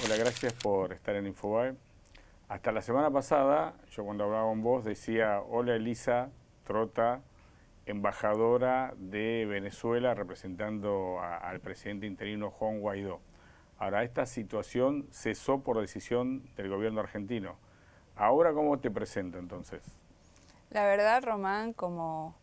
Hola, gracias por estar en Infobae. Hasta la semana pasada, yo cuando hablaba con vos decía, hola Elisa Trota, embajadora de Venezuela representando al presidente interino Juan Guaidó. Ahora, esta situación cesó por decisión del gobierno argentino. Ahora, ¿cómo te presento entonces? La verdad, Román, como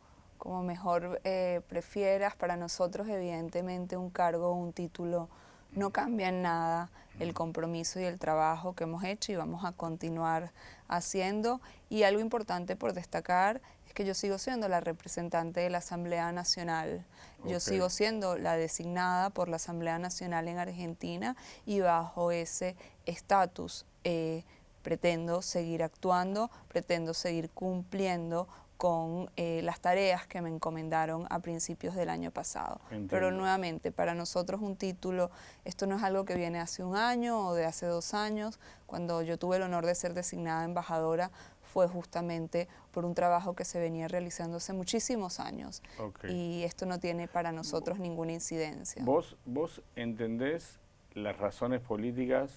mejor prefieras, para nosotros evidentemente un cargo o un título no cambia en nada el compromiso y el trabajo que hemos hecho y vamos a continuar haciendo. Y algo importante por destacar es que yo sigo siendo la representante de la Asamblea Nacional. Yo Ok, sigo siendo la designada por la Asamblea Nacional en Argentina y bajo ese estatus pretendo seguir actuando, pretendo seguir cumpliendo con las tareas que me encomendaron a principios del año pasado. Pero entiendo. nuevamente, para nosotros un título, esto no es algo que viene hace un año o de hace 2 años. Cuando yo tuve el honor de ser designada embajadora, fue justamente por un trabajo que se venía realizando hace muchísimos años. Ok. Y esto no tiene para nosotros ninguna incidencia. ¿Vos entendés las razones políticas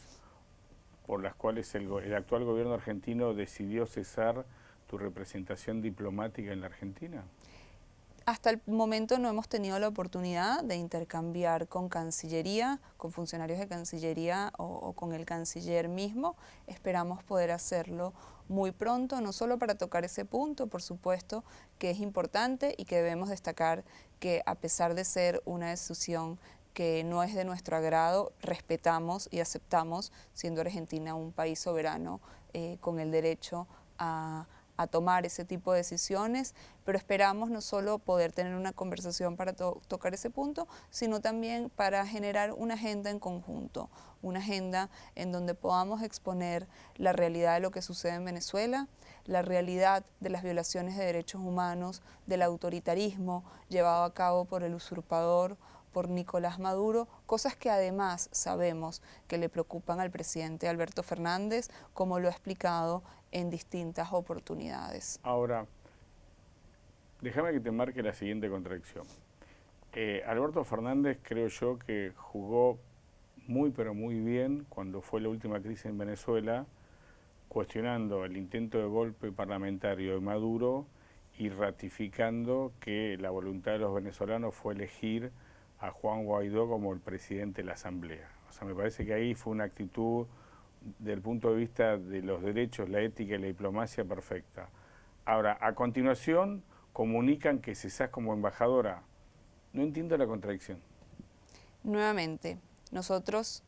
por las cuales el actual gobierno argentino decidió cesar tu representación diplomática en la Argentina? Hasta el momento no hemos tenido la oportunidad de intercambiar con Cancillería, con funcionarios de Cancillería o con el canciller mismo. Esperamos poder hacerlo muy pronto, no solo para tocar ese punto, por supuesto, que es importante y que debemos destacar que a pesar de ser una decisión que no es de nuestro agrado, respetamos y aceptamos, siendo Argentina un país soberano con el derecho a tomar ese tipo de decisiones, pero esperamos no solo poder tener una conversación para tocar ese punto, sino también para generar una agenda en conjunto, una agenda en donde podamos exponer la realidad de lo que sucede en Venezuela, la realidad de las violaciones de derechos humanos, del autoritarismo llevado a cabo por el usurpador, por Nicolás Maduro, cosas que además sabemos que le preocupan al presidente Alberto Fernández, como lo ha explicado en distintas oportunidades. Ahora, déjame que te marque la siguiente contradicción. Alberto Fernández creo yo que jugó muy pero muy bien cuando fue la última crisis en Venezuela, cuestionando el intento de golpe parlamentario de Maduro y ratificando que la voluntad de los venezolanos fue elegir a Juan Guaidó como el presidente de la Asamblea. O sea, me parece que ahí fue una actitud del punto de vista de los derechos, la ética y la diplomacia perfecta. Ahora, a continuación, comunican que cesás como embajadora. No entiendo la contradicción. Nuevamente, nosotros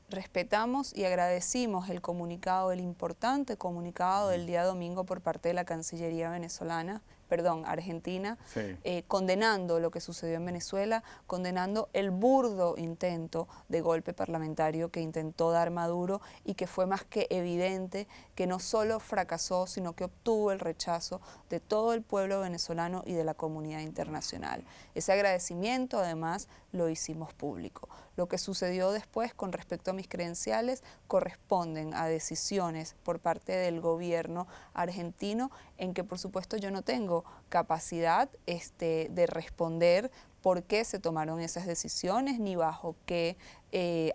respetamos y agradecimos el comunicado, el importante comunicado del día domingo por parte de la Cancillería venezolana, perdón, argentina, Sí, condenando lo que sucedió en Venezuela, condenando el burdo intento de golpe parlamentario que intentó dar Maduro y que fue más que evidente que no solo fracasó, sino que obtuvo el rechazo de todo el pueblo venezolano y de la comunidad internacional. Ese agradecimiento, además, lo hicimos público. Lo que sucedió después con respecto a mis credenciales corresponden a decisiones por parte del gobierno argentino en que por supuesto yo no tengo capacidad de responder por qué se tomaron esas decisiones ni bajo qué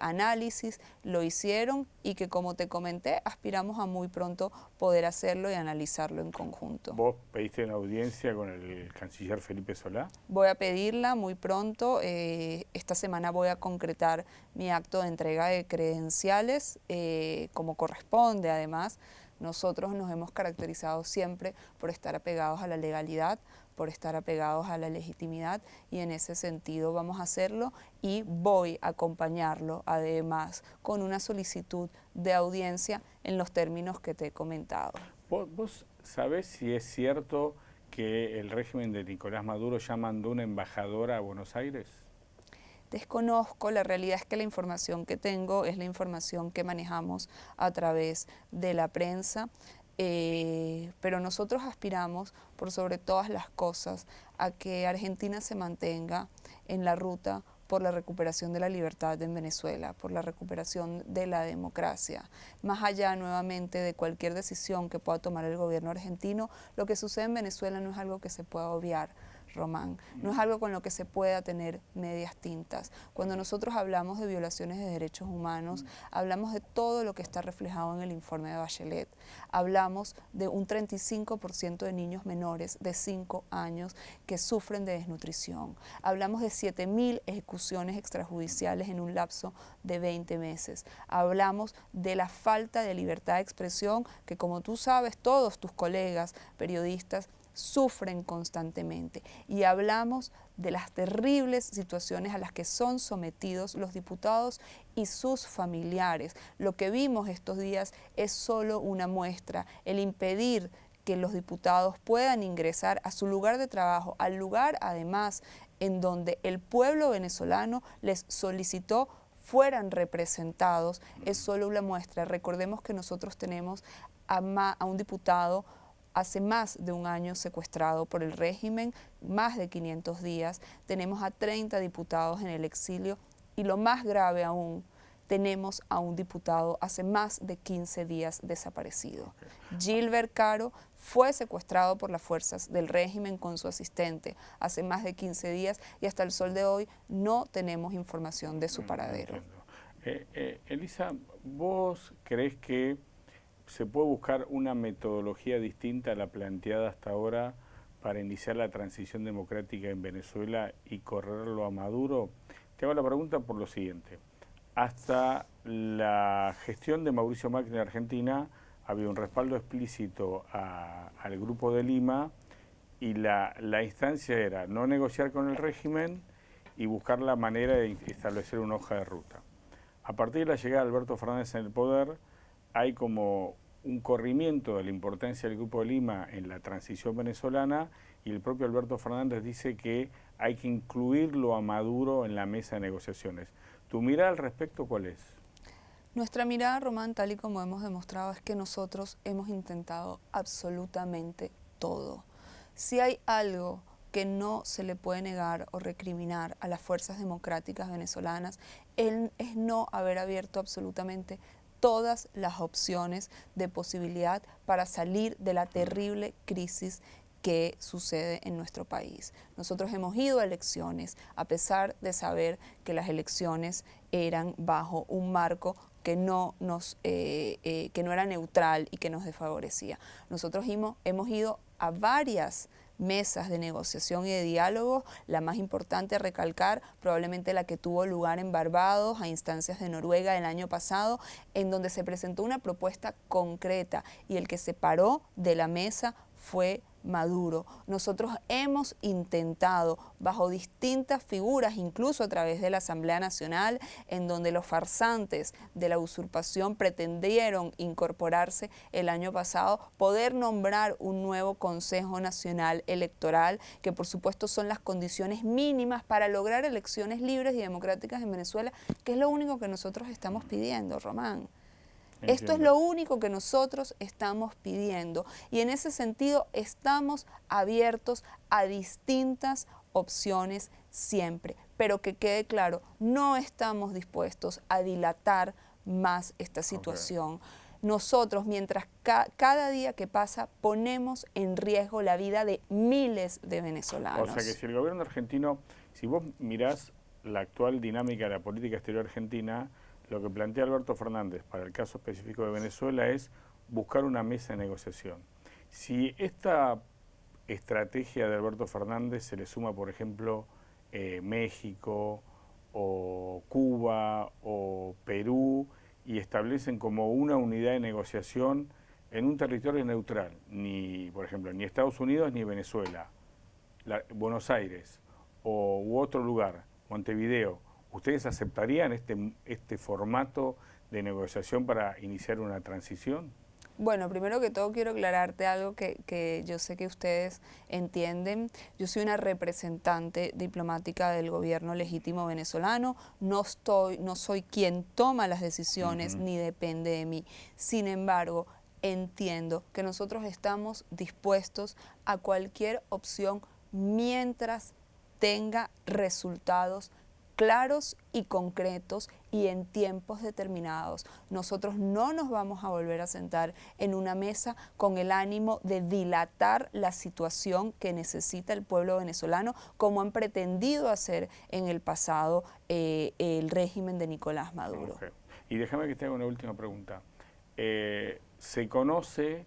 análisis lo hicieron y que como te comenté aspiramos a muy pronto poder hacerlo y analizarlo en conjunto. ¿vos pediste una audiencia con el canciller Felipe Solá? Voy a pedirla muy pronto. Esta semana voy a concretar mi acto de entrega de credenciales, como corresponde. Además, nosotros nos hemos caracterizado siempre por estar apegados a la legalidad, por estar apegados a la legitimidad y en ese sentido vamos a hacerlo y voy a acompañarlo además con una solicitud de audiencia en los términos que te he comentado. ¿Vos sabés si es cierto que el régimen de Nicolás Maduro ya mandó una embajadora a Buenos Aires? Desconozco, la realidad es que la información que tengo es la información que manejamos a través de la prensa, pero nosotros aspiramos por sobre todas las cosas a que Argentina se mantenga en la ruta por la recuperación de la libertad en Venezuela, por la recuperación de la democracia. Más allá nuevamente de cualquier decisión que pueda tomar el gobierno argentino, lo que sucede en Venezuela no es algo que se pueda obviar. Román. No es algo con lo que se pueda tener medias tintas. Cuando nosotros hablamos de violaciones de derechos humanos, hablamos de todo lo que está reflejado en el informe de Bachelet. Hablamos de un 35% de niños menores de 5 años que sufren de desnutrición. Hablamos de 7.000 ejecuciones extrajudiciales en un lapso de 20 meses. Hablamos de la falta de libertad de expresión que, como tú sabes, todos tus colegas periodistas sufren constantemente, y hablamos de las terribles situaciones a las que son sometidos los diputados y sus familiares. Lo que vimos estos días es solo una muestra, el impedir que los diputados puedan ingresar a su lugar de trabajo, al lugar además en donde el pueblo venezolano les solicitó fueran representados, es solo una muestra. Recordemos que nosotros tenemos a un diputado hace más de un año secuestrado por el régimen, más de 500 días, tenemos a 30 diputados en el exilio y lo más grave aún, tenemos a un diputado hace más de 15 días desaparecido. Gilbert Caro fue secuestrado por las fuerzas del régimen con su asistente hace más de 15 días y hasta el sol de hoy no tenemos información de su paradero. Elisa, ¿vos crees que se puede buscar una metodología distinta a la planteada hasta ahora para iniciar la transición democrática en Venezuela y correrlo a Maduro? Te hago la pregunta por lo siguiente. Hasta la gestión de Mauricio Macri en Argentina había un respaldo explícito al Grupo de Lima y la instancia era no negociar con el régimen y buscar la manera de establecer una hoja de ruta. A partir de la llegada de Alberto Fernández en el poder, hay como un corrimiento de la importancia del Grupo de Lima en la transición venezolana y el propio Alberto Fernández dice que hay que incluirlo a Maduro en la mesa de negociaciones. ¿Tu mirada al respecto cuál es? Nuestra mirada, Román, tal y como hemos demostrado, es que nosotros hemos intentado absolutamente todo. Si hay algo que no se le puede negar o recriminar a las fuerzas democráticas venezolanas, es no haber abierto absolutamente todas las opciones de posibilidad para salir de la terrible crisis que sucede en nuestro país. Nosotros hemos ido a elecciones a pesar de saber que las elecciones eran bajo un marco que no era neutral y que nos desfavorecía. Nosotros hemos ido a varias mesas de negociación y de diálogo, la más importante a recalcar, probablemente la que tuvo lugar en Barbados, a instancias de Noruega el año pasado, en donde se presentó una propuesta concreta y el que se paró de la mesa fue Maduro. Nosotros hemos intentado, bajo distintas figuras, incluso a través de la Asamblea Nacional, en donde los farsantes de la usurpación pretendieron incorporarse el año pasado, poder nombrar un nuevo Consejo Nacional Electoral, que por supuesto son las condiciones mínimas para lograr elecciones libres y democráticas en Venezuela, que es lo único que nosotros estamos pidiendo, Román. Esto es lo único que nosotros estamos pidiendo y en ese sentido estamos abiertos a distintas opciones siempre, pero que quede claro, no estamos dispuestos a dilatar más esta situación. Nosotros, mientras cada día que pasa, ponemos en riesgo la vida de miles de venezolanos. O sea que si el gobierno argentino, si vos mirás la actual dinámica de la política exterior argentina, lo que plantea Alberto Fernández para el caso específico de Venezuela es buscar una mesa de negociación. Si esta estrategia de Alberto Fernández se le suma, por ejemplo, México o Cuba o Perú y establecen como una unidad de negociación en un territorio neutral, ni, por ejemplo, ni Estados Unidos ni Venezuela, Buenos Aires u otro lugar, Montevideo, ¿ustedes aceptarían este formato de negociación para iniciar una transición? Bueno, primero que todo quiero aclararte algo que yo sé que ustedes entienden. Yo soy una representante diplomática del gobierno legítimo venezolano, no soy quien toma las decisiones ni depende de mí. Sin embargo, entiendo que nosotros estamos dispuestos a cualquier opción mientras tenga resultados claros y concretos y en tiempos determinados. Nosotros no nos vamos a volver a sentar en una mesa con el ánimo de dilatar la situación que necesita el pueblo venezolano, como han pretendido hacer en el pasado el régimen de Nicolás Maduro. Okay. Y déjame que te haga una última pregunta. Se conoce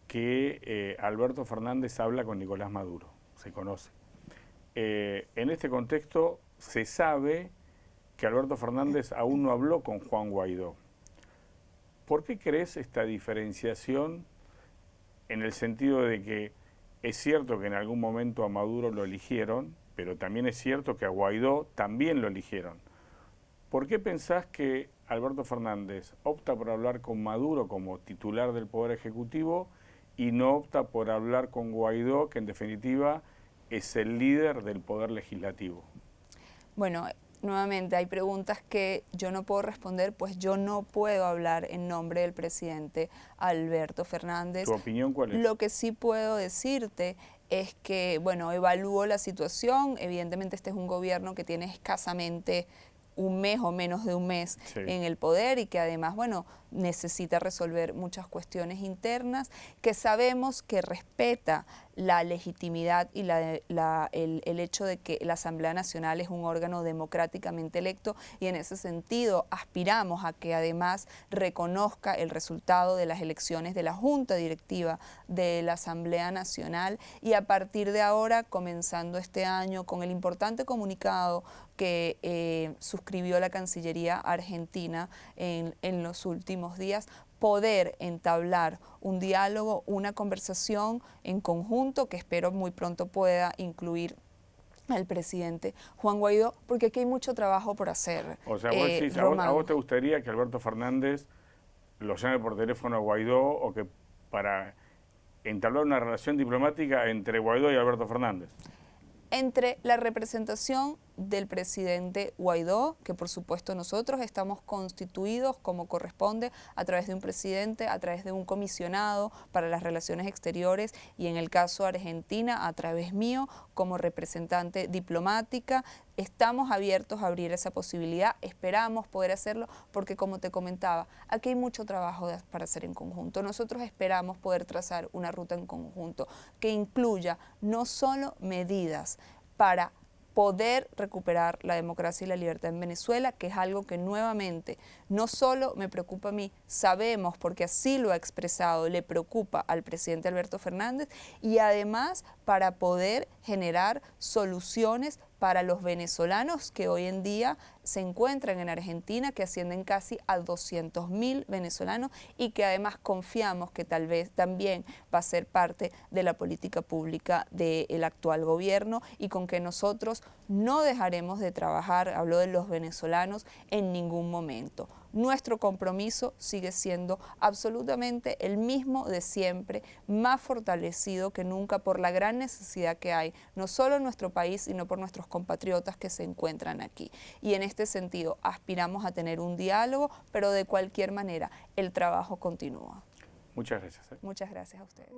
que Alberto Fernández habla con Nicolás Maduro, se conoce. En este contexto se sabe que Alberto Fernández aún no habló con Juan Guaidó. ¿Por qué crees esta diferenciación en el sentido de que es cierto que en algún momento a Maduro lo eligieron, pero también es cierto que a Guaidó también lo eligieron? ¿Por qué pensás que Alberto Fernández opta por hablar con Maduro como titular del Poder Ejecutivo y no opta por hablar con Guaidó, que en definitiva es el líder del Poder Legislativo? Bueno, nuevamente hay preguntas que yo no puedo responder, pues yo no puedo hablar en nombre del presidente Alberto Fernández. ¿Tu opinión cuál es? Lo que sí puedo decirte es que, bueno, evalúo la situación. Evidentemente este es un gobierno que tiene escasamente un mes o menos de un mes en el poder y que además, bueno, necesita resolver muchas cuestiones internas, que sabemos que respeta la legitimidad y el hecho de que la Asamblea Nacional es un órgano democráticamente electo, y en ese sentido aspiramos a que además reconozca el resultado de las elecciones de la Junta Directiva de la Asamblea Nacional, y a partir de ahora, comenzando este año con el importante comunicado que suscribió la Cancillería Argentina en los últimos días, poder entablar un diálogo, una conversación en conjunto que espero muy pronto pueda incluir al presidente Juan Guaidó, porque aquí hay mucho trabajo por hacer. O sea, vos decís, ¿a vos te gustaría que Alberto Fernández lo llame por teléfono a Guaidó, o que para entablar una relación diplomática entre Guaidó y Alberto Fernández? Entre la representación del presidente Guaidó, que por supuesto nosotros estamos constituidos como corresponde a través de un presidente, a través de un comisionado para las relaciones exteriores, y en el caso de Argentina a través mío como representante diplomática. Estamos abiertos a abrir esa posibilidad, esperamos poder hacerlo porque, como te comentaba, aquí hay mucho trabajo para hacer en conjunto. Nosotros esperamos poder trazar una ruta en conjunto que incluya no solo medidas para poder recuperar la democracia y la libertad en Venezuela, que es algo que nuevamente no solo me preocupa a mí, sabemos, porque así lo ha expresado, le preocupa al presidente Alberto Fernández, y además para poder generar soluciones para los venezolanos que hoy en día se encuentran en Argentina, que ascienden casi a 200.000 venezolanos, y que además confiamos que tal vez también va a ser parte de la política pública del actual gobierno, y con que nosotros no dejaremos de trabajar, hablo de los venezolanos, en ningún momento. Nuestro compromiso sigue siendo absolutamente el mismo de siempre, más fortalecido que nunca por la gran necesidad que hay, no solo en nuestro país, sino por nuestros compatriotas que se encuentran aquí. Y en este sentido aspiramos a tener un diálogo, pero de cualquier manera el trabajo continúa. Muchas gracias. Muchas gracias a ustedes.